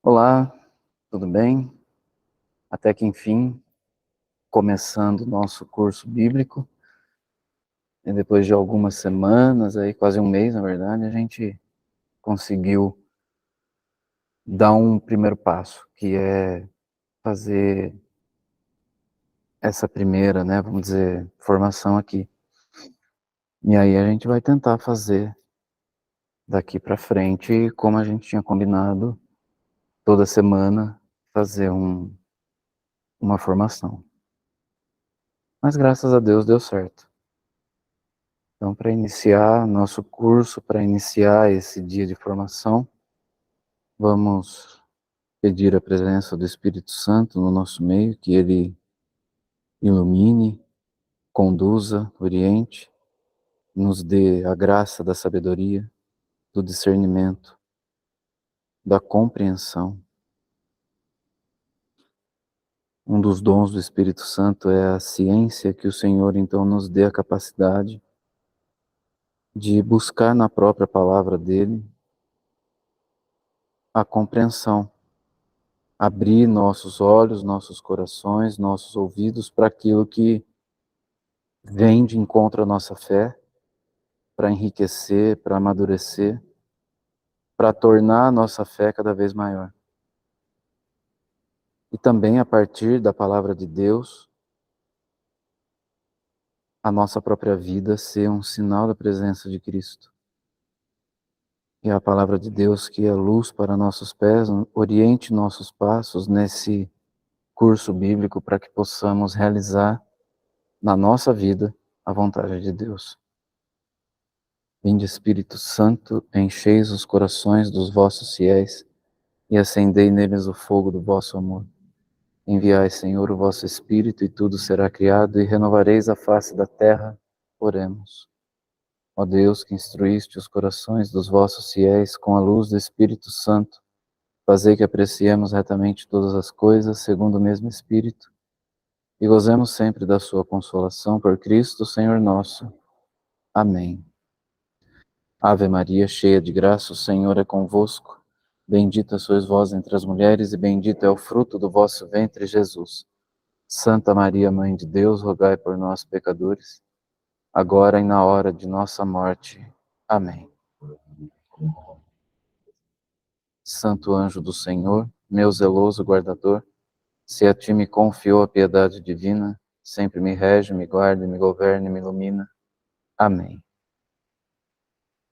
Olá, tudo bem? Até que enfim, começando o nosso curso bíblico. E depois de algumas semanas, aí quase um mês na verdade, a gente conseguiu dar um primeiro passo, que é fazer essa primeira, vamos dizer, formação aqui. E aí a gente vai tentar fazer daqui para frente, como a gente tinha combinado, toda semana fazer uma formação. Mas graças a Deus deu certo. Então, para iniciar nosso curso, para iniciar esse dia de formação, vamos pedir a presença do Espírito Santo no nosso meio, que ele ilumine, conduza, oriente, nos dê a graça da sabedoria, do discernimento, da compreensão. Um dos dons do Espírito Santo é a ciência, que o Senhor então nos dê a capacidade de buscar na própria palavra dele a compreensão, abrir nossos olhos, nossos corações, nossos ouvidos para aquilo que vem de encontro à nossa fé, para enriquecer, para amadurecer, para tornar a nossa fé cada vez maior. E também a partir da palavra de Deus, a nossa própria vida ser um sinal da presença de Cristo. E a palavra de Deus, que é luz para nossos pés, oriente nossos passos nesse curso bíblico para que possamos realizar na nossa vida a vontade de Deus. Vinde, Espírito Santo, encheis os corações dos vossos fiéis e acendei neles o fogo do vosso amor. Enviai, Senhor, o vosso Espírito e tudo será criado e renovareis a face da terra. Oremos. Ó Deus, que instruíste os corações dos vossos fiéis com a luz do Espírito Santo, fazei que apreciemos retamente todas as coisas segundo o mesmo Espírito e gozemos sempre da sua consolação por Cristo, Senhor nosso. Amém. Ave Maria, cheia de graça, o Senhor é convosco. Bendita sois vós entre as mulheres e bendito é o fruto do vosso ventre, Jesus. Santa Maria, Mãe de Deus, rogai por nós, pecadores, agora e na hora de nossa morte. Amém. Santo anjo do Senhor, meu zeloso guardador, se a ti me confiou a piedade divina, sempre me rege, me guarda, me governa e me ilumina. Amém.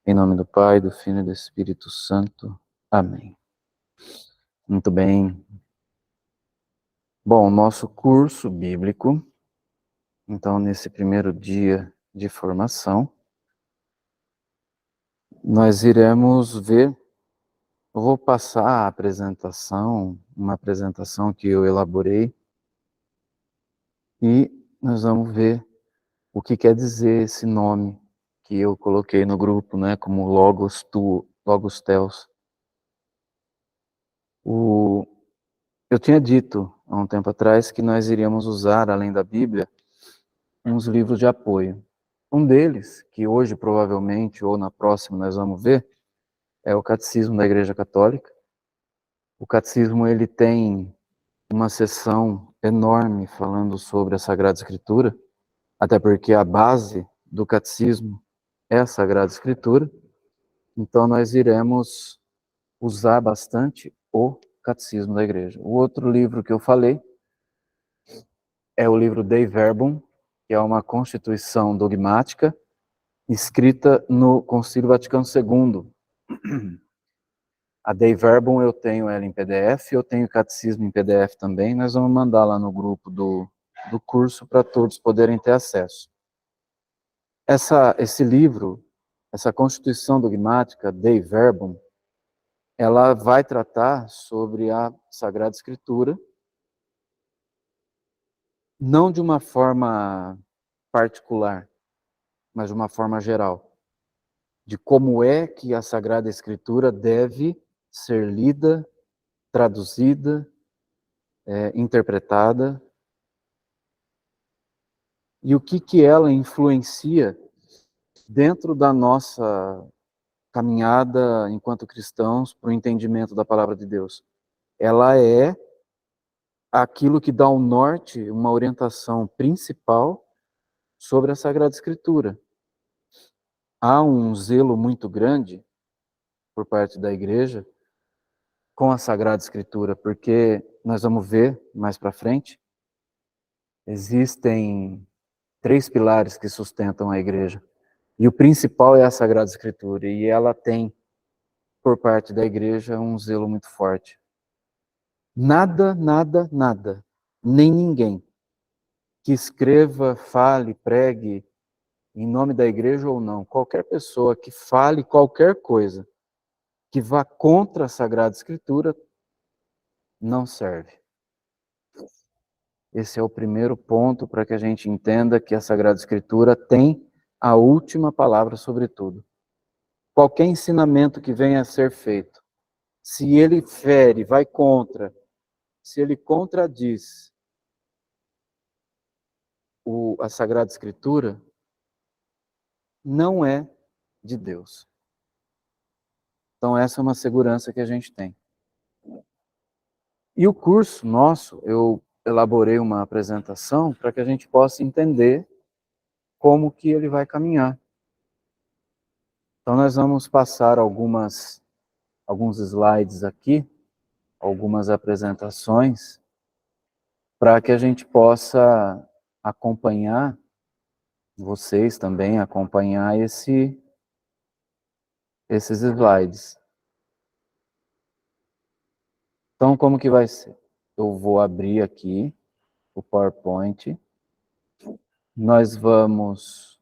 Em nome do Pai, do Filho e do Espírito Santo. Amém. Muito bem. Bom, nosso curso bíblico, então, nesse primeiro dia de formação, nós iremos ver, eu vou passar a apresentação, uma apresentação que eu elaborei, e nós vamos ver o que quer dizer esse nome que eu coloquei no grupo, como Logos Tuo, Logos Theos. Eu tinha dito há um tempo atrás que nós iríamos usar, além da Bíblia, uns livros de apoio. Um deles, que hoje provavelmente, ou na próxima nós vamos ver, é o Catecismo da Igreja Católica. O Catecismo ele tem uma seção enorme falando sobre a Sagrada Escritura, até porque a base do Catecismo é a Sagrada Escritura, então nós iremos usar bastante o Catecismo da Igreja. O outro livro que eu falei é o livro Dei Verbum, que é uma constituição dogmática escrita no Concílio Vaticano II. A Dei Verbum eu tenho ela em PDF, eu tenho o Catecismo em PDF também, nós vamos mandar lá no grupo do curso para todos poderem ter acesso. Esse livro, essa Constituição Dogmática, Dei Verbum, ela vai tratar sobre a Sagrada Escritura, não de uma forma particular, mas de uma forma geral, de como é que a Sagrada Escritura deve ser lida, traduzida, interpretada, e o que ela influencia dentro da nossa caminhada enquanto cristãos para o entendimento da palavra de Deus. ela é aquilo que dá um norte, uma orientação principal sobre a Sagrada Escritura. Há um zelo muito grande por parte da igreja com a Sagrada Escritura, porque nós vamos ver mais para frente, existem 3 pilares que sustentam a igreja. E o principal é a Sagrada Escritura, e ela tem, por parte da igreja, um zelo muito forte. Nada, nada, nada, nem ninguém que escreva, fale, pregue, em nome da igreja ou não, qualquer pessoa que fale qualquer coisa que vá contra a Sagrada Escritura, não serve. Esse é o primeiro ponto para que a gente entenda que a Sagrada Escritura tem a última palavra sobre tudo. Qualquer ensinamento que venha a ser feito, se ele fere, vai contra, se ele contradiz a Sagrada Escritura, não é de Deus. Então essa é uma segurança que a gente tem. E o curso nosso, eu elaborei uma apresentação para que a gente possa entender como que ele vai caminhar. Então nós vamos passar alguns slides aqui, algumas apresentações, para que a gente possa acompanhar, vocês também acompanhar esses slides. Então como que vai ser? Eu vou abrir aqui o PowerPoint, nós vamos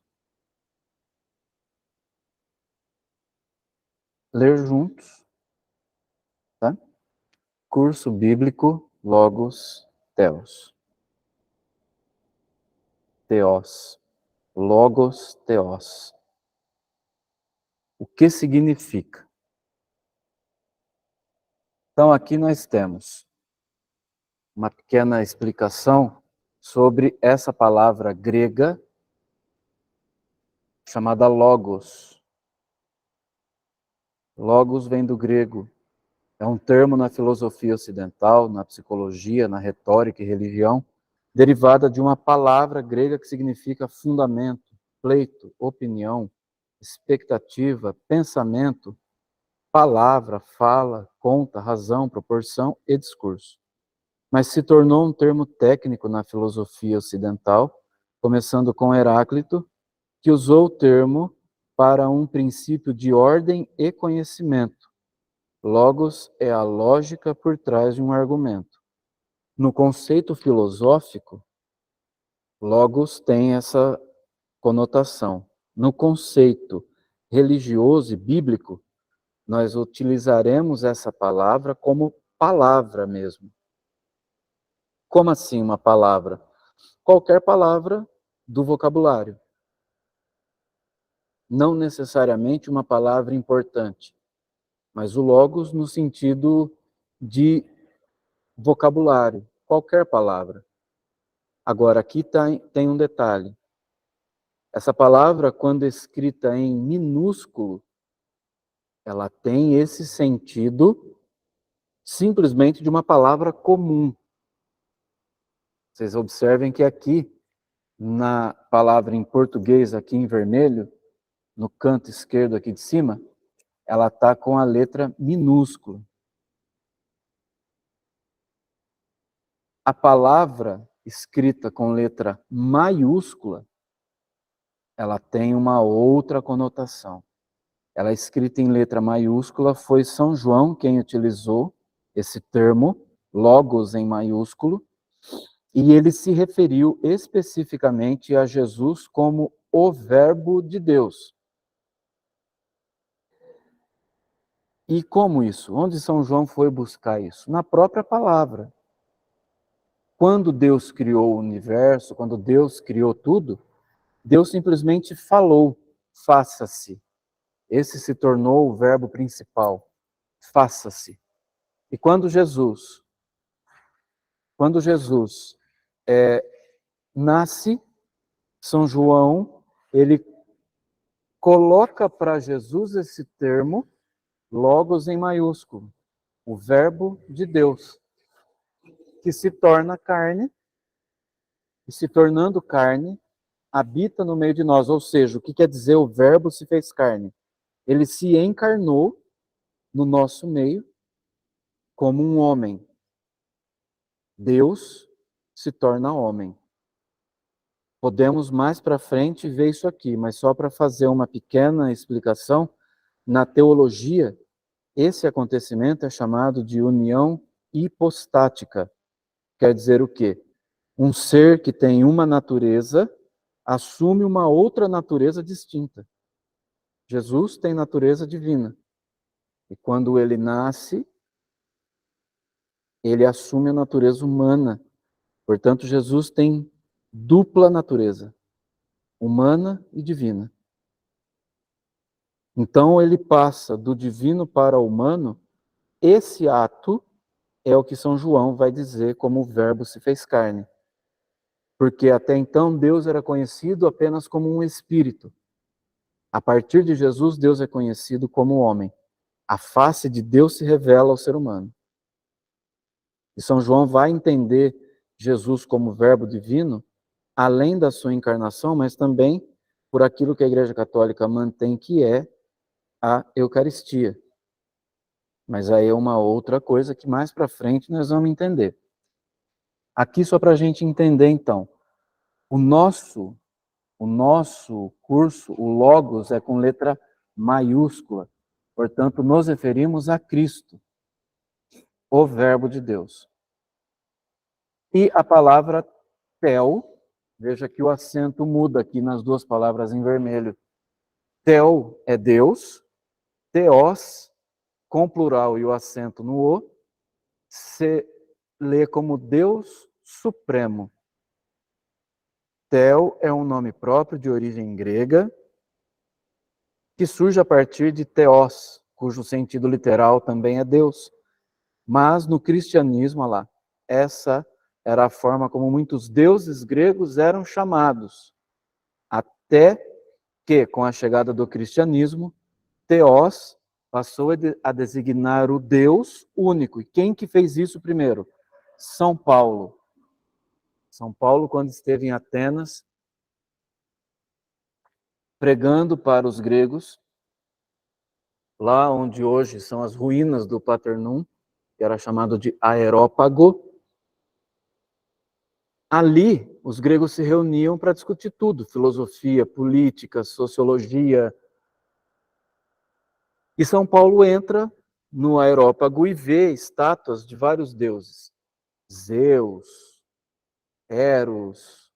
ler juntos, tá? Curso Bíblico Logos Theos. Theos. Logos Theos. O que significa? Então aqui nós temos uma pequena explicação sobre essa palavra grega chamada logos. Logos vem do grego. É um termo na filosofia ocidental, na psicologia, na retórica e religião, derivada de uma palavra grega que significa fundamento, pleito, opinião, expectativa, pensamento, palavra, fala, conta, razão, proporção e discurso. Mas se tornou um termo técnico na filosofia ocidental, começando com Heráclito, que usou o termo para um princípio de ordem e conhecimento. Logos é a lógica por trás de um argumento. No conceito filosófico, logos tem essa conotação. No conceito religioso e bíblico, nós utilizaremos essa palavra como palavra mesmo. Como assim uma palavra? Qualquer palavra do vocabulário. Não necessariamente uma palavra importante, mas o logos no sentido de vocabulário, qualquer palavra. Agora, aqui tem um detalhe. Essa palavra, quando escrita em minúsculo, ela tem esse sentido simplesmente de uma palavra comum. Vocês observem que aqui, na palavra em português, aqui em vermelho, no canto esquerdo aqui de cima, ela está com a letra minúscula. A palavra escrita com letra maiúscula, ela tem uma outra conotação. Ela é escrita em letra maiúscula, foi São João quem utilizou esse termo, logos em maiúsculo, e ele se referiu especificamente a Jesus como o Verbo de Deus. E como isso? Onde São João foi buscar isso? Na própria palavra. Quando Deus criou o universo, quando Deus criou tudo, Deus simplesmente falou, faça-se. Esse se tornou o verbo principal, faça-se. E quando Jesus nasce, São João, ele coloca para Jesus esse termo, logos em maiúsculo. o Verbo de Deus, que se torna carne, e se tornando carne, habita no meio de nós. Ou seja, o que quer dizer o Verbo se fez carne? Ele se encarnou no nosso meio como um homem. Deus se torna homem. Podemos mais para frente ver isso aqui, mas só para fazer uma pequena explicação, na teologia, esse acontecimento é chamado de união hipostática. Quer dizer o quê? Um ser que tem uma natureza assume uma outra natureza distinta. Jesus tem natureza divina. E quando ele nasce, ele assume a natureza humana. Portanto, Jesus tem dupla natureza, humana e divina. Então, ele passa do divino para o humano. Esse ato é o que São João vai dizer como o Verbo se fez carne. Porque até então Deus era conhecido apenas como um espírito. A partir de Jesus, Deus é conhecido como homem. A face de Deus se revela ao ser humano. E São João vai entender Jesus como Verbo divino, além da sua encarnação, mas também por aquilo que a Igreja Católica mantém que é a Eucaristia. Mas aí é uma outra coisa que mais para frente nós vamos entender. Aqui só para a gente entender então, o nosso curso, o Logos, é com letra maiúscula. Portanto, nos referimos a Cristo, o Verbo de Deus. E a palavra Theo, veja que o acento muda aqui nas duas palavras em vermelho. Theo é Deus, Theos, com plural e o acento no O, se lê como Deus Supremo. Theo é um nome próprio de origem grega, que surge a partir de Theos, cujo sentido literal também é Deus. Mas no cristianismo, olha lá, essa era a forma como muitos deuses gregos eram chamados. Até que, com a chegada do cristianismo, Theos passou a designar o Deus único. E quem que fez isso primeiro? São Paulo. São Paulo, quando esteve em Atenas, pregando para os gregos, lá onde hoje são as ruínas do Paternum, que era chamado de Aerópago. Ali, os gregos se reuniam para discutir tudo, filosofia, política, sociologia. E São Paulo entra no Aerópago e vê estátuas de vários deuses. Zeus, Eros,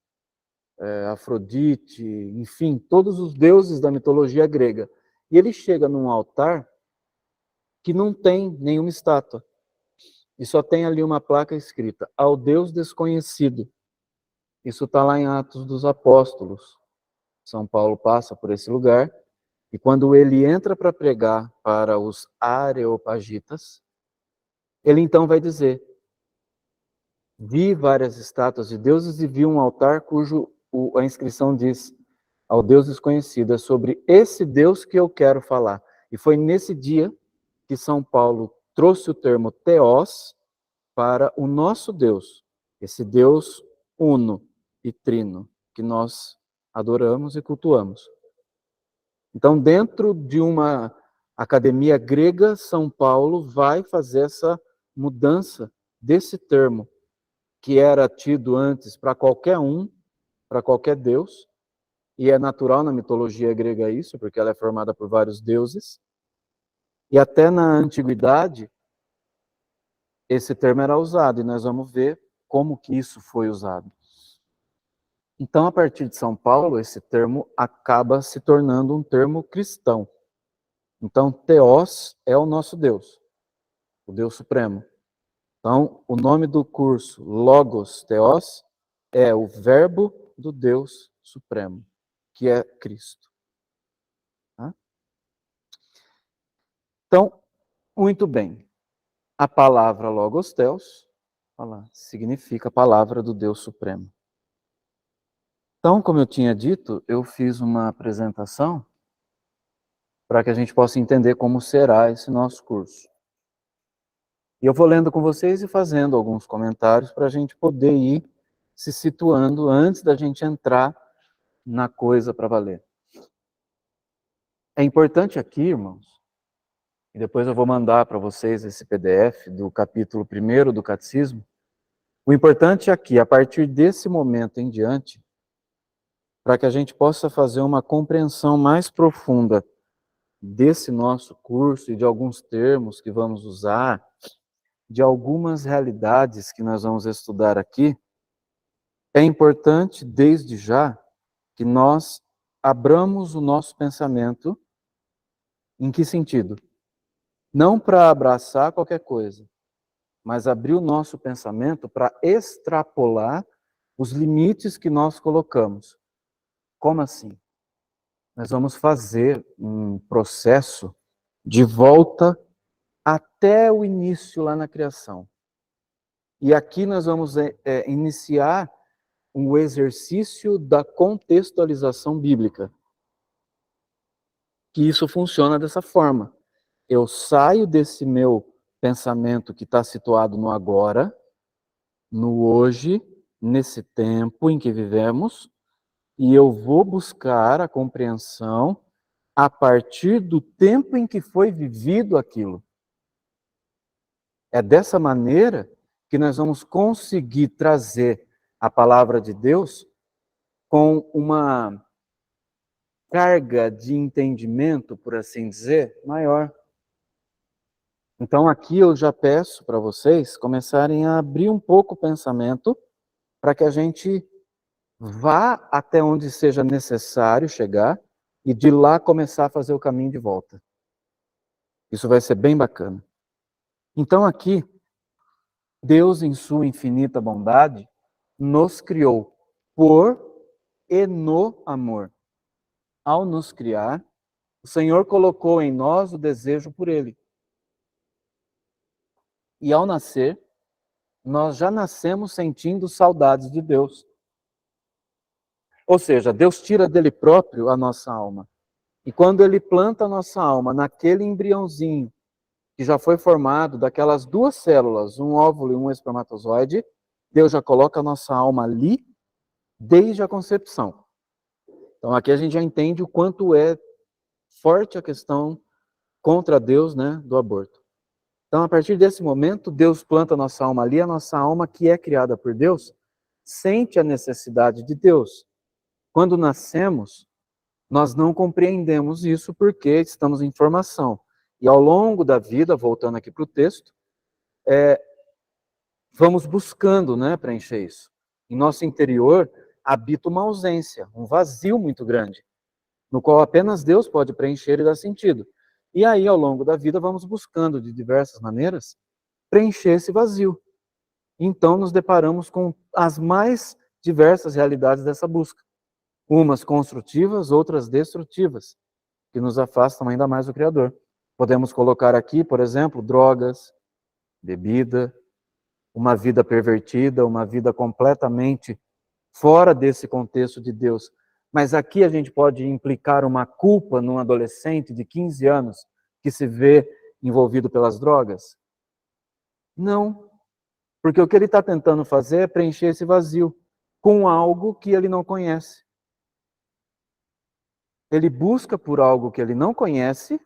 Afrodite, enfim, todos os deuses da mitologia grega. E ele chega num altar que não tem nenhuma estátua. E só tem ali uma placa escrita, ao Deus desconhecido. Isso está lá em Atos dos Apóstolos. São Paulo passa por esse lugar, e quando ele entra para pregar para os areopagitas, ele então vai dizer, vi várias estátuas de deuses e vi um altar cujo a inscrição diz, ao Deus desconhecido, é sobre esse Deus que eu quero falar. E foi nesse dia que São Paulo trouxe o termo Theos para o nosso Deus, esse Deus uno e trino, que nós adoramos e cultuamos. Então, dentro de uma academia grega, São Paulo vai fazer essa mudança desse termo, que era tido antes para qualquer um, para qualquer deus, e é natural na mitologia grega isso, porque ela é formada por vários deuses. E até na antiguidade, esse termo era usado, e nós vamos ver como que isso foi usado. Então, a partir de São Paulo, esse termo acaba se tornando um termo cristão. Então, Theos é o nosso Deus, o Deus Supremo. Então, o nome do curso, Logos Theos, é o verbo do Deus Supremo, que é Cristo. Tá? Então, muito bem. A palavra Logos Theos significa a palavra do Deus Supremo. Então, como eu tinha dito, eu fiz uma apresentação para que a gente possa entender como será esse nosso curso. E eu vou lendo com vocês e fazendo alguns comentários para a gente poder ir se situando antes da gente entrar na coisa para valer. É importante aqui, irmãos, e depois eu vou mandar para vocês esse PDF do capítulo 1º do Catecismo. O importante aqui, a partir desse momento em diante, para que a gente possa fazer uma compreensão mais profunda desse nosso curso e de alguns termos que vamos usar, de algumas realidades que nós vamos estudar aqui, é importante, desde já, que nós abramos o nosso pensamento. Em que sentido? Não para abraçar qualquer coisa, mas abrir o nosso pensamento para extrapolar os limites que nós colocamos. Como assim? Nós vamos fazer um processo de volta até o início lá na criação. E aqui nós vamos iniciar um exercício da contextualização bíblica. Que isso funciona dessa forma. Eu saio desse meu pensamento que está situado no agora, no hoje, nesse tempo em que vivemos, e eu vou buscar a compreensão a partir do tempo em que foi vivido aquilo. É dessa maneira que nós vamos conseguir trazer a palavra de Deus com uma carga de entendimento, por assim dizer, maior. Então aqui eu já peço para vocês começarem a abrir um pouco o pensamento para que a gente vá até onde seja necessário chegar e de lá começar a fazer o caminho de volta. Isso vai ser bem bacana. Então aqui, Deus em sua infinita bondade nos criou por e no amor. Ao nos criar, o Senhor colocou em nós o desejo por Ele. E ao nascer, nós já nascemos sentindo saudades de Deus. Ou seja, Deus tira dele próprio a nossa alma. E quando Ele planta a nossa alma naquele embriãozinho que já foi formado daquelas duas células, um óvulo e um espermatozoide, Deus já coloca a nossa alma ali desde a concepção. Então aqui a gente já entende o quanto é forte a questão contra Deus, né, do aborto. Então, a partir desse momento, Deus planta a nossa alma ali, a nossa alma que é criada por Deus, sente a necessidade de Deus. Quando nascemos, nós não compreendemos isso porque estamos em formação. E ao longo da vida, voltando aqui para o texto, vamos buscando, né, preencher isso. Em nosso interior habita uma ausência, um vazio muito grande, no qual apenas Deus pode preencher e dar sentido. E aí, ao longo da vida, vamos buscando de diversas maneiras preencher esse vazio. Então, nos deparamos com as mais diversas realidades dessa busca. Umas construtivas, outras destrutivas, que nos afastam ainda mais do Criador. Podemos colocar aqui, por exemplo, drogas, bebida, uma vida pervertida, uma vida completamente fora desse contexto de Deus. Mas aqui a gente pode implicar uma culpa num adolescente de 15 anos que se vê envolvido pelas drogas? Não, porque o que ele está tentando fazer é preencher esse vazio com algo que ele não conhece. Ele busca por algo que ele não conhece,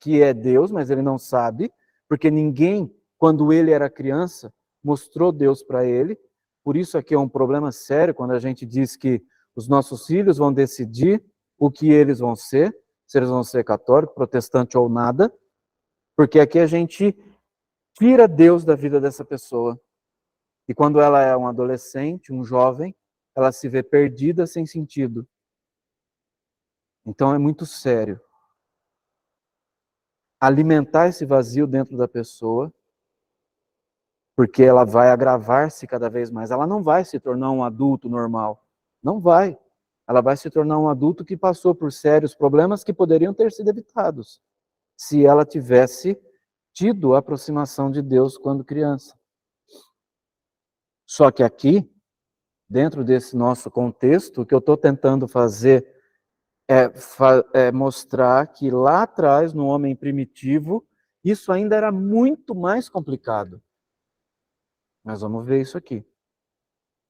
que é Deus, mas ele não sabe, porque ninguém, quando ele era criança, mostrou Deus para ele. Por isso aqui é um problema sério quando a gente diz que os nossos filhos vão decidir o que eles vão ser, se eles vão ser católico, protestante ou nada, porque aqui a gente tira Deus da vida dessa pessoa. E quando ela é um adolescente, um jovem, ela se vê perdida, sem sentido. Então é muito sério. Alimentar esse vazio dentro da pessoa, porque ela vai agravar-se cada vez mais. Ela não vai se tornar um adulto normal. Não vai. Ela vai se tornar um adulto que passou por sérios problemas que poderiam ter sido evitados se ela tivesse tido a aproximação de Deus quando criança. Só que aqui, dentro desse nosso contexto, o que eu estou tentando fazer é mostrar que lá atrás, no homem primitivo, isso ainda era muito mais complicado. Nós vamos ver isso aqui.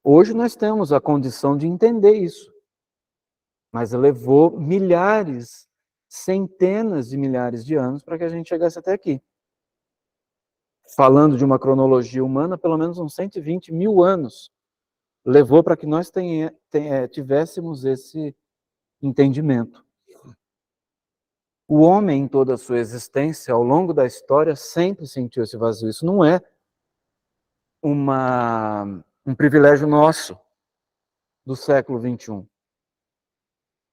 Hoje nós temos a condição de entender isso, mas levou milhares, centenas de milhares de anos para que a gente chegasse até aqui. Falando de uma cronologia humana, pelo menos uns 120 mil anos levou para que nós tivéssemos esse entendimento. O homem, em toda a sua existência, ao longo da história, sempre sentiu esse vazio. Isso não é um privilégio nosso do século XXI.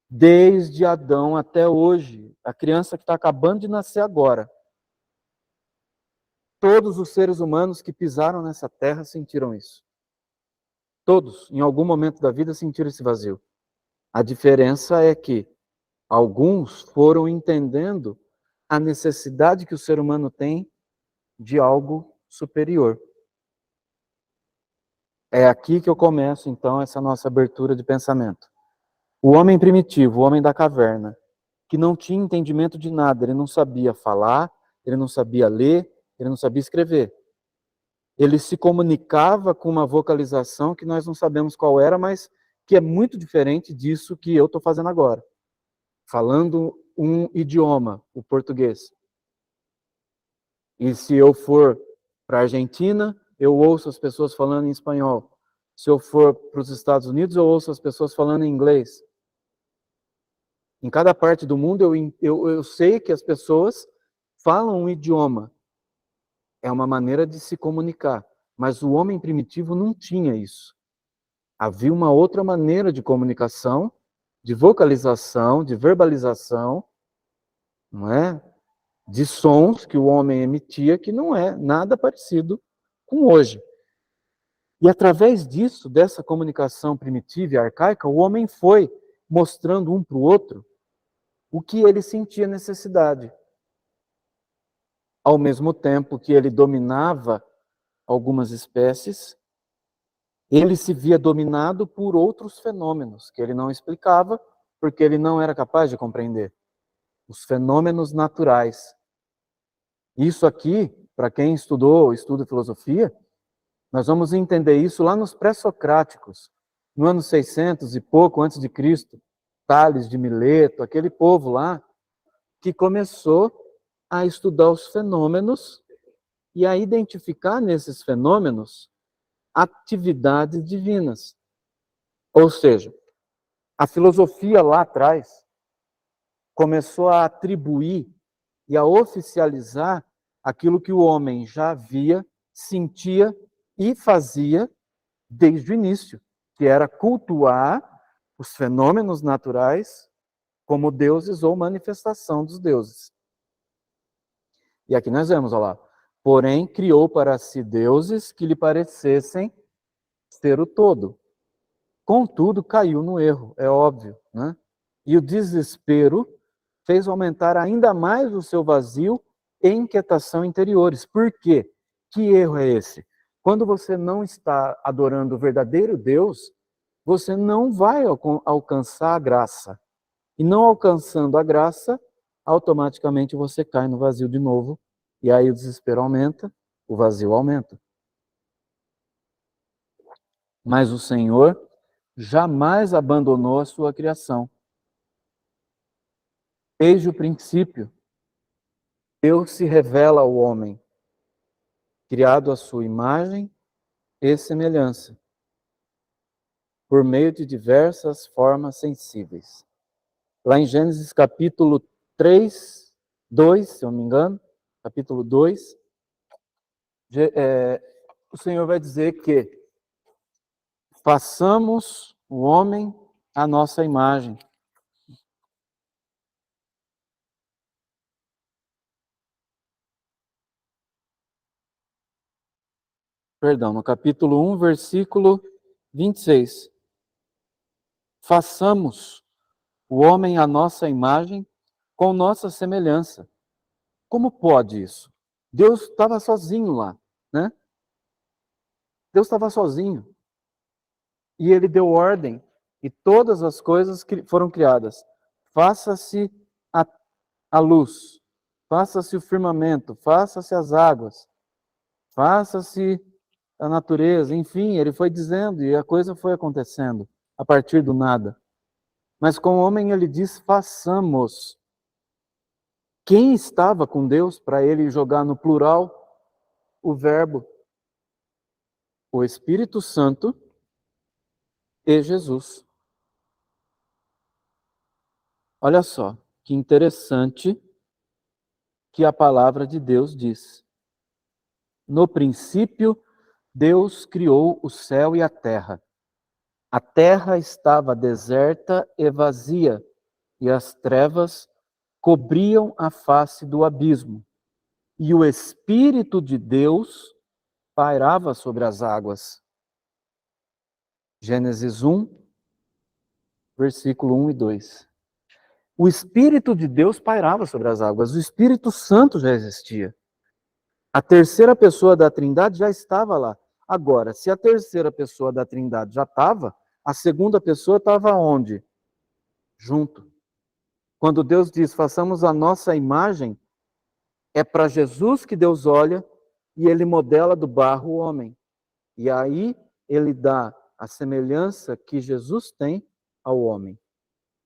Desde Adão até hoje, a criança que está acabando de nascer agora, todos os seres humanos que pisaram nessa terra sentiram isso. Todos, em algum momento da vida, sentiram esse vazio. A diferença é que alguns foram entendendo a necessidade que o ser humano tem de algo superior. É aqui que eu começo, então, essa nossa abertura de pensamento. O homem primitivo, o homem da caverna, que não tinha entendimento de nada, ele não sabia falar, ele não sabia ler, ele não sabia escrever. Ele se comunicava com uma vocalização que nós não sabemos qual era, mas que é muito diferente disso que eu estou fazendo agora. Falando um idioma, o português. E se eu for para a Argentina, eu ouço as pessoas falando em espanhol. Se eu for para os Estados Unidos, eu ouço as pessoas falando em inglês. Em cada parte do mundo, eu sei que as pessoas falam um idioma. É uma maneira de se comunicar. Mas o homem primitivo não tinha isso. Havia uma outra maneira de comunicação, de vocalização, de verbalização, não é? De sons que o homem emitia, que não é nada parecido com hoje. E através disso, dessa comunicação primitiva e arcaica, o homem foi mostrando um para o outro o que ele sentia necessidade. Ao mesmo tempo que ele dominava algumas espécies, ele se via dominado por outros fenômenos que ele não explicava, porque ele não era capaz de compreender. Os fenômenos naturais. Isso aqui, para quem estuda filosofia, nós vamos entender isso lá nos pré-socráticos, no ano 600 e pouco antes de Cristo, Tales de Mileto, aquele povo lá que começou a estudar os fenômenos e a identificar nesses fenômenos atividades divinas. Ou seja, a filosofia lá atrás começou a atribuir e a oficializar aquilo que o homem já via, sentia e fazia desde o início, que era cultuar os fenômenos naturais como deuses ou manifestação dos deuses. E aqui nós vemos, olha lá, porém criou para si deuses que lhe parecessem ser o todo. Contudo, caiu no erro, é óbvio, né? E o desespero fez aumentar ainda mais o seu vazio e inquietação interiores. Por quê? Que erro é esse? Quando você não está adorando o verdadeiro Deus, você não vai alcançar a graça. E não alcançando a graça, automaticamente você cai no vazio de novo. E aí o desespero aumenta, o vazio aumenta. Mas o Senhor jamais abandonou a sua criação. Desde o princípio, Deus se revela ao homem, criado à sua imagem e semelhança, por meio de diversas formas sensíveis. Lá em Gênesis capítulo 3, 2, se eu não me engano, capítulo 2, o Senhor vai dizer que façamos o homem à nossa imagem. Perdão, no capítulo 1, versículo 26. Façamos o homem à nossa imagem, com nossa semelhança. Como pode isso? Deus estava sozinho lá, né? Deus estava sozinho. E ele deu ordem, e todas as coisas que foram criadas. Faça-se a luz. faça-se o firmamento, faça-se as águas, faça-se a natureza, enfim, ele foi dizendo e a coisa foi acontecendo a partir do nada. Mas com o homem ele diz, façamos. Quem estava com Deus para ele jogar no plural o verbo? O Espírito Santo e Jesus. Olha só, que interessante que a palavra de Deus diz. No princípio, Deus criou o céu e a terra. A terra estava deserta e vazia, e as trevas cobriam a face do abismo. E o Espírito de Deus pairava sobre as águas. Gênesis 1, versículo 1 e 2. O Espírito de Deus pairava sobre as águas. O Espírito Santo já existia. A terceira pessoa da Trindade já estava lá. Agora, se a terceira pessoa da Trindade já estava, a segunda pessoa estava onde? Junto. Quando Deus diz, façamos a nossa imagem, é para Jesus que Deus olha e ele modela do barro o homem. E aí ele dá a semelhança que Jesus tem ao homem.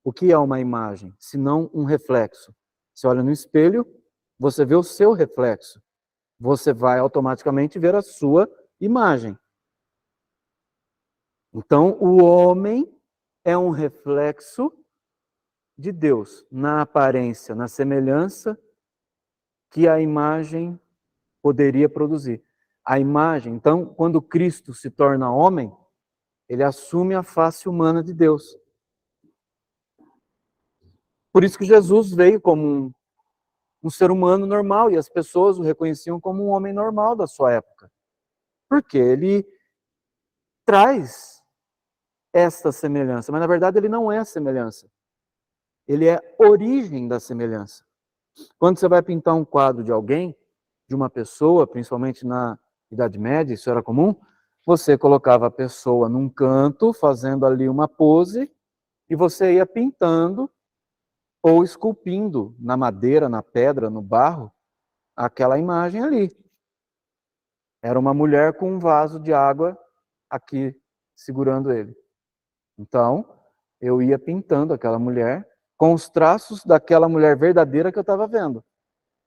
O que é uma imagem? Senão um reflexo. Você olha no espelho, você vê o seu reflexo. Você vai automaticamente ver a sua imagem. Então, o homem é um reflexo de Deus, na aparência, na semelhança que a imagem poderia produzir. A imagem, então, quando Cristo se torna homem, ele assume a face humana de Deus. Por isso que Jesus veio como um ser humano normal e as pessoas o reconheciam como um homem normal da sua época. Porque ele traz esta semelhança, mas na verdade ele não é a semelhança. Ele é a origem da semelhança. Quando você vai pintar um quadro de alguém, de uma pessoa, principalmente na Idade Média, isso era comum, você colocava a pessoa num canto, fazendo ali uma pose, e você ia pintando ou esculpindo na madeira, na pedra, no barro, aquela imagem ali. Era uma mulher com um vaso de água aqui segurando ele. Então, eu ia pintando aquela mulher com os traços daquela mulher verdadeira que eu estava vendo.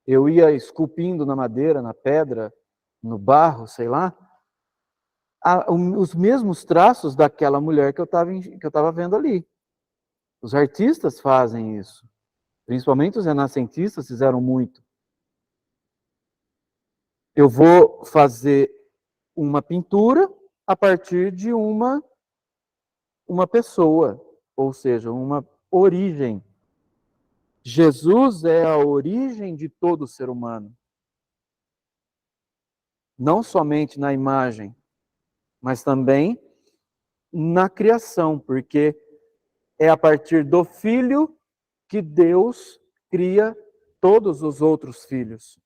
Eu ia esculpindo na madeira, na pedra, no barro, sei lá, os mesmos traços daquela mulher que eu estava vendo ali. Os artistas fazem isso. Principalmente os renascentistas fizeram muito. Eu vou fazer uma pintura a partir de uma pessoa, ou seja, uma origem. Jesus é a origem de todo ser humano. Não somente na imagem, mas também na criação, porque é a partir do Filho que Deus cria todos os outros filhos.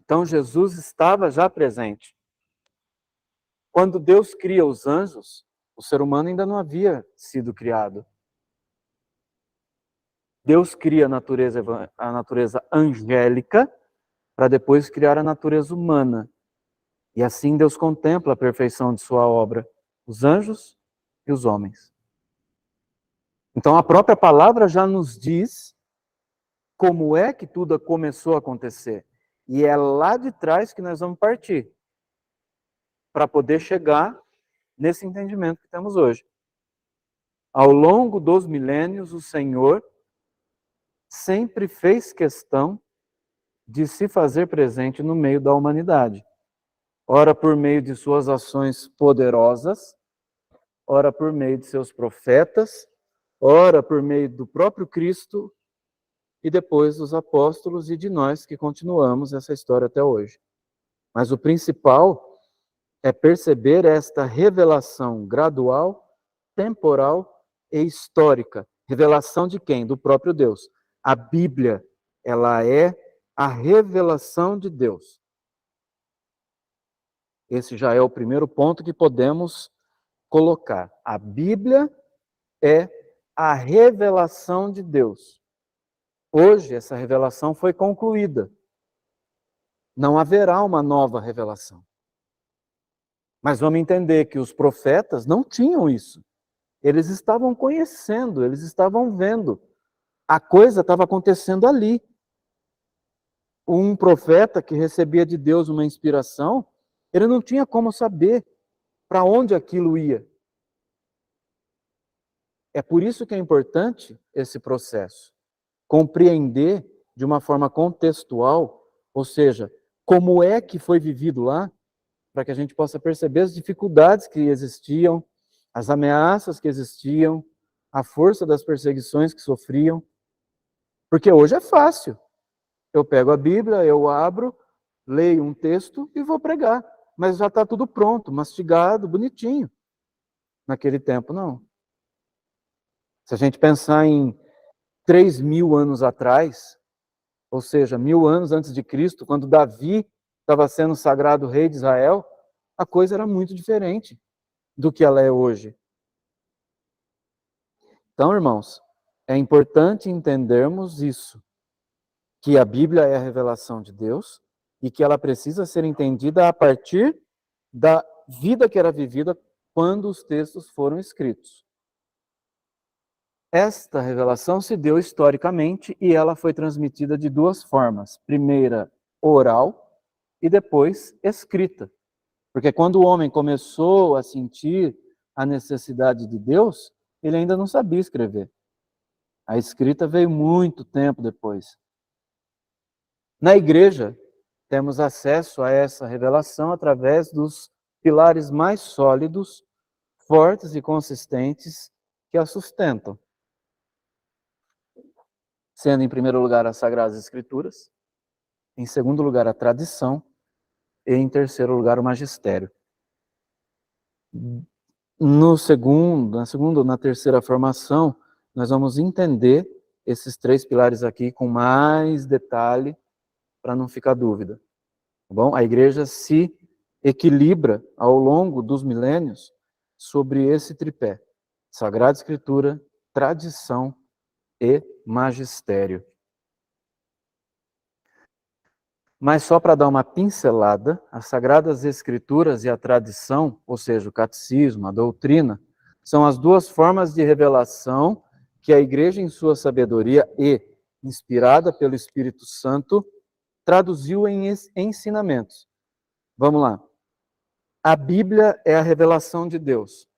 Então Jesus estava já presente. Quando Deus cria os anjos, o ser humano ainda não havia sido criado. Deus cria a natureza angélica para depois criar a natureza humana. E assim Deus contempla a perfeição de sua obra, os anjos e os homens. Então a própria palavra já nos diz como é que tudo começou a acontecer. E é lá de trás que nós vamos partir para poder chegar nesse entendimento que temos hoje. Ao longo dos milênios, o Senhor sempre fez questão de se fazer presente no meio da humanidade. Ora por meio de suas ações poderosas, ora por meio de seus profetas, ora por meio do próprio Cristo e depois dos apóstolos e de nós que continuamos essa história até hoje. Mas o principal é perceber esta revelação gradual, temporal e histórica. Revelação de quem? Do próprio Deus. A Bíblia, ela é a revelação de Deus. Esse já é o primeiro ponto que podemos colocar. A Bíblia é a revelação de Deus. Hoje, essa revelação foi concluída. Não haverá uma nova revelação. Mas vamos entender que os profetas não tinham isso. Eles estavam conhecendo, eles estavam vendo. A coisa estava acontecendo ali. Um profeta que recebia de Deus uma inspiração, ele não tinha como saber para onde aquilo ia. É por isso que é importante esse processo. Compreender de uma forma contextual, ou seja, como é que foi vivido lá, para que a gente possa perceber as dificuldades que existiam, as ameaças que existiam, a força das perseguições que sofriam. Porque hoje é fácil. Eu pego a Bíblia, eu abro, leio um texto e vou pregar. Mas já está tudo pronto, mastigado, bonitinho. Naquele tempo, não. Se a gente pensar em 3.000 anos atrás, ou seja, 1.000 anos antes de Cristo, quando Davi estava sendo sagrado rei de Israel, a coisa era muito diferente do que ela é hoje. Então, irmãos, é importante entendermos isso, que a Bíblia é a revelação de Deus e que ela precisa ser entendida a partir da vida que era vivida quando os textos foram escritos. Esta revelação se deu historicamente e ela foi transmitida de duas formas. Primeira, oral e depois escrita. Porque quando o homem começou a sentir a necessidade de Deus, ele ainda não sabia escrever. A escrita veio muito tempo depois. Na igreja, temos acesso a essa revelação através dos pilares mais sólidos, fortes e consistentes que a sustentam. Sendo, em primeiro lugar, as Sagradas Escrituras, em segundo lugar, a tradição e, em terceiro lugar, o magistério. Na terceira formação, nós vamos entender esses três pilares aqui com mais detalhe, para não ficar dúvida. Tá bom? A igreja se equilibra ao longo dos milênios sobre esse tripé: Sagrada Escritura, tradição e magistério. Mas só para dar uma pincelada, as Sagradas Escrituras e a tradição, ou seja, o catecismo, a doutrina, são as duas formas de revelação que a Igreja, em sua sabedoria e inspirada pelo Espírito Santo, traduziu em ensinamentos. Vamos lá. A Bíblia é a revelação de Deus.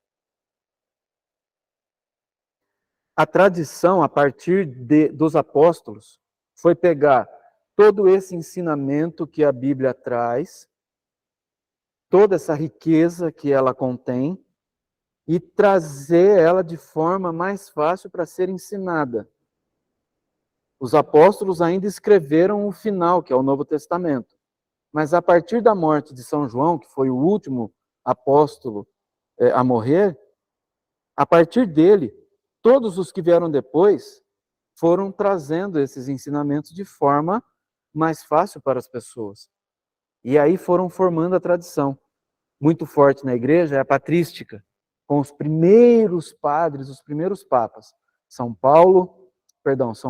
A tradição, a partir dos apóstolos, foi pegar todo esse ensinamento que a Bíblia traz, toda essa riqueza que ela contém, e trazer ela de forma mais fácil para ser ensinada. Os apóstolos ainda escreveram o final, que é o Novo Testamento. Mas a partir da morte de São João, que foi o último apóstolo a morrer, a partir dele, todos os que vieram depois foram trazendo esses ensinamentos de forma mais fácil para as pessoas. E aí foram formando a tradição. Muito forte na igreja é a patrística, com os primeiros padres, os primeiros papas. São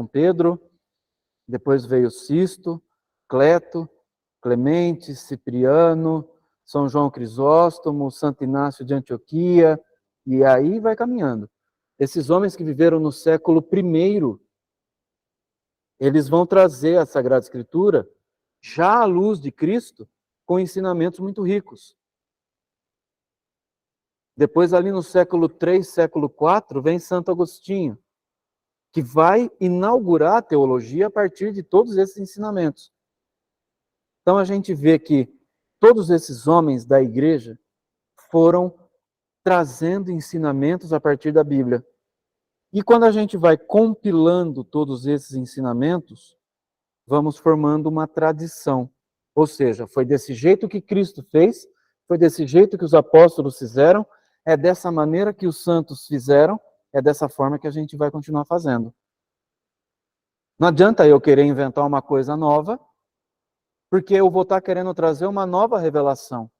Pedro, depois veio Sisto, Cleto, Clemente, Cipriano, São João Crisóstomo, Santo Inácio de Antioquia, e aí vai caminhando. Esses homens que viveram no século I, eles vão trazer a Sagrada Escritura, já à luz de Cristo, com ensinamentos muito ricos. Depois, ali no século III, século IV, vem Santo Agostinho, que vai inaugurar a teologia a partir de todos esses ensinamentos. Então, a gente vê que todos esses homens da igreja foram trazendo ensinamentos a partir da Bíblia. E quando a gente vai compilando todos esses ensinamentos, vamos formando uma tradição. Ou seja, foi desse jeito que Cristo fez, foi desse jeito que os apóstolos fizeram, é dessa maneira que os santos fizeram, é dessa forma que a gente vai continuar fazendo. Não adianta eu querer inventar uma coisa nova, porque eu vou estar querendo trazer uma nova revelação.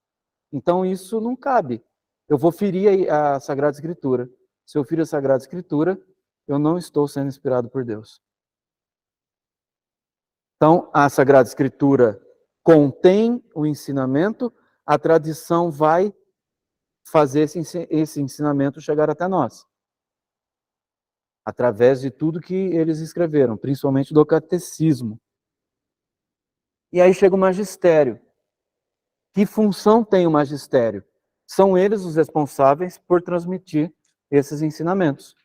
Então isso não cabe. Eu vou ferir a Sagrada Escritura. Se eu ferir a Sagrada Escritura, eu não estou sendo inspirado por Deus. Então, a Sagrada Escritura contém o ensinamento, a tradição vai fazer esse ensinamento chegar até nós, através de tudo que eles escreveram, principalmente do catecismo. E aí chega o magistério. Que função tem o magistério? São eles os responsáveis por transmitir esses ensinamentos.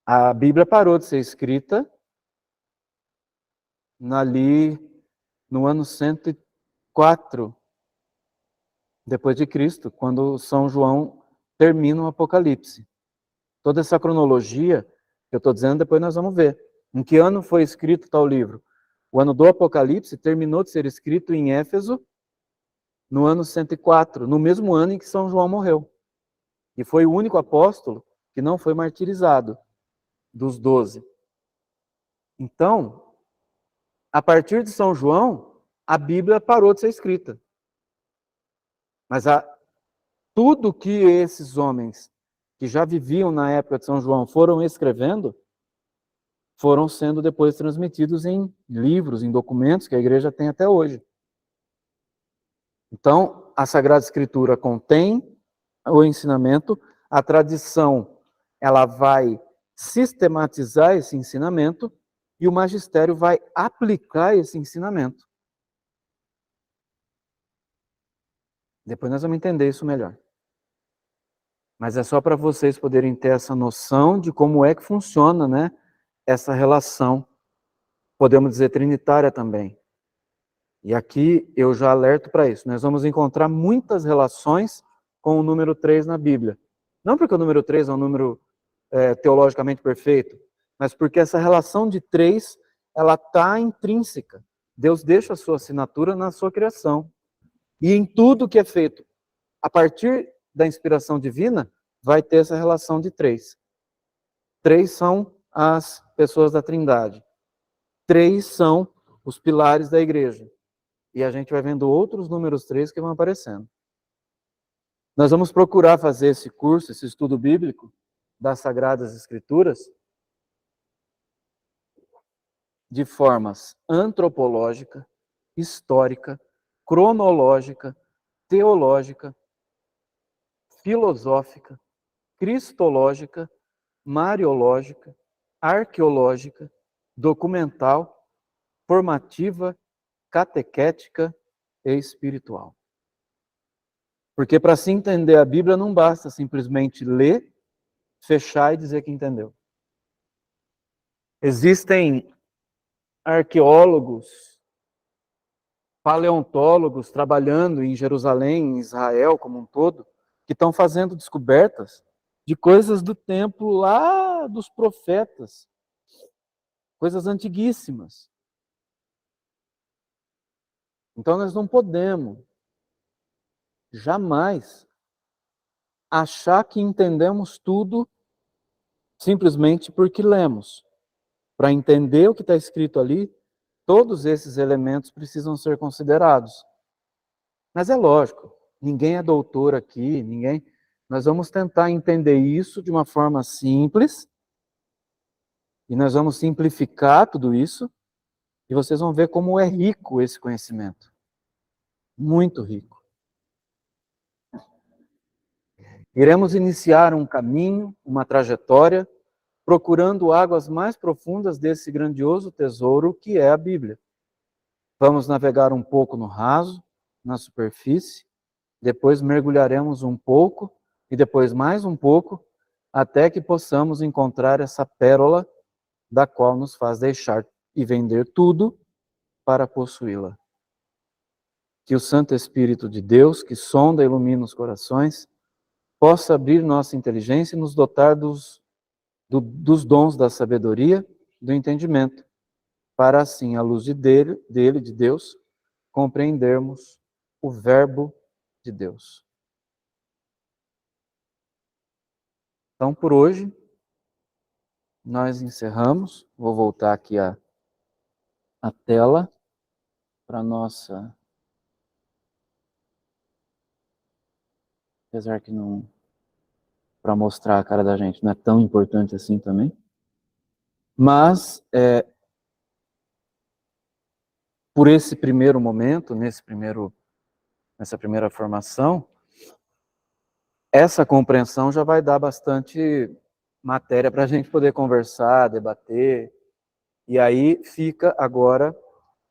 A Bíblia parou de ser escrita ali no ano 104 depois de Cristo, quando São João termina o Apocalipse. Toda essa cronologia que eu estou dizendo, depois nós vamos ver. Em que ano foi escrito tal livro? O ano do Apocalipse terminou de ser escrito em Éfeso no ano 104, no mesmo ano em que São João morreu. E foi o único apóstolo que não foi martirizado, dos 12. Então, a partir de São João, a Bíblia parou de ser escrita. Mas tudo que esses homens que já viviam na época de São João foram escrevendo, foram sendo depois transmitidos em livros, em documentos que a igreja tem até hoje. Então, a Sagrada Escritura contém o ensinamento, a tradição, ela vai sistematizar esse ensinamento e o magistério vai aplicar esse ensinamento. Depois nós vamos entender isso melhor. Mas é só para vocês poderem ter essa noção de como é que funciona, né, essa relação, podemos dizer trinitária também. E aqui eu já alerto para isso. Nós vamos encontrar muitas relações com o número 3 na Bíblia. Não porque o número 3 é um número teologicamente perfeito, mas porque essa relação de 3, ela está intrínseca. Deus deixa a sua assinatura na sua criação. E em tudo que é feito a partir da inspiração divina, vai ter essa relação de 3. 3 são as pessoas da Trindade. 3 são os pilares da igreja. E a gente vai vendo outros números 3 que vão aparecendo. Nós vamos procurar fazer esse curso, esse estudo bíblico das Sagradas Escrituras, de formas antropológica, histórica, cronológica, teológica, filosófica, cristológica, mariológica, arqueológica, documental, formativa, catequética e espiritual. Porque para se entender a Bíblia não basta simplesmente ler, fechar e dizer que entendeu. Existem arqueólogos, paleontólogos trabalhando em Jerusalém, em Israel como um todo, que estão fazendo descobertas de coisas do tempo lá dos profetas, coisas antiguíssimas. Então nós não podemos jamais achar que entendemos tudo simplesmente porque lemos. Para entender o que está escrito ali, todos esses elementos precisam ser considerados. Mas é lógico, ninguém é doutor aqui, ninguém. Nós vamos tentar entender isso de uma forma simples, e nós vamos simplificar tudo isso, e vocês vão ver como é rico esse conhecimento. Muito rico. Iremos iniciar um caminho, uma trajetória, procurando águas mais profundas desse grandioso tesouro que é a Bíblia. Vamos navegar um pouco no raso, na superfície, depois mergulharemos um pouco e depois mais um pouco, até que possamos encontrar essa pérola da qual nos faz deixar e vender tudo para possuí-la. Que o Santo Espírito de Deus, que sonda e ilumina os corações, possa abrir nossa inteligência e nos dotar dos dons da sabedoria, do entendimento, para assim, à luz de Deus, compreendermos o Verbo de Deus. Então, por hoje, nós encerramos. Vou voltar aqui a tela para nossa... Apesar que não... para mostrar a cara da gente não é tão importante assim também. Mas, por esse primeiro momento, nessa primeira formação, essa compreensão já vai dar bastante matéria para a gente poder conversar, debater, e aí fica agora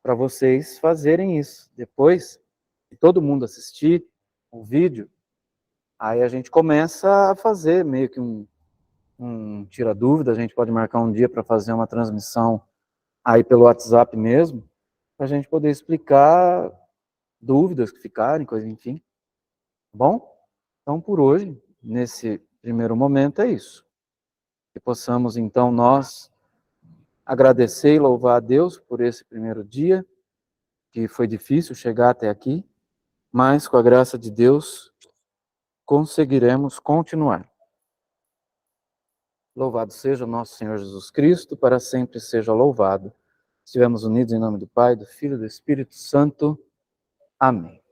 para vocês fazerem isso. Depois que todo mundo assistir o vídeo, aí a gente começa a fazer meio que um tira-dúvida, a gente pode marcar um dia para fazer uma transmissão aí pelo WhatsApp mesmo, para a gente poder explicar dúvidas que ficarem, coisa, enfim. Tá bom? Então, por hoje, nesse primeiro momento, é isso. Que possamos, então, nós agradecer e louvar a Deus por esse primeiro dia, que foi difícil chegar até aqui, mas com a graça de Deus conseguiremos continuar. Louvado seja o nosso Senhor Jesus Cristo, para sempre seja louvado. Estivemos unidos em nome do Pai, do Filho e do Espírito Santo. Amém.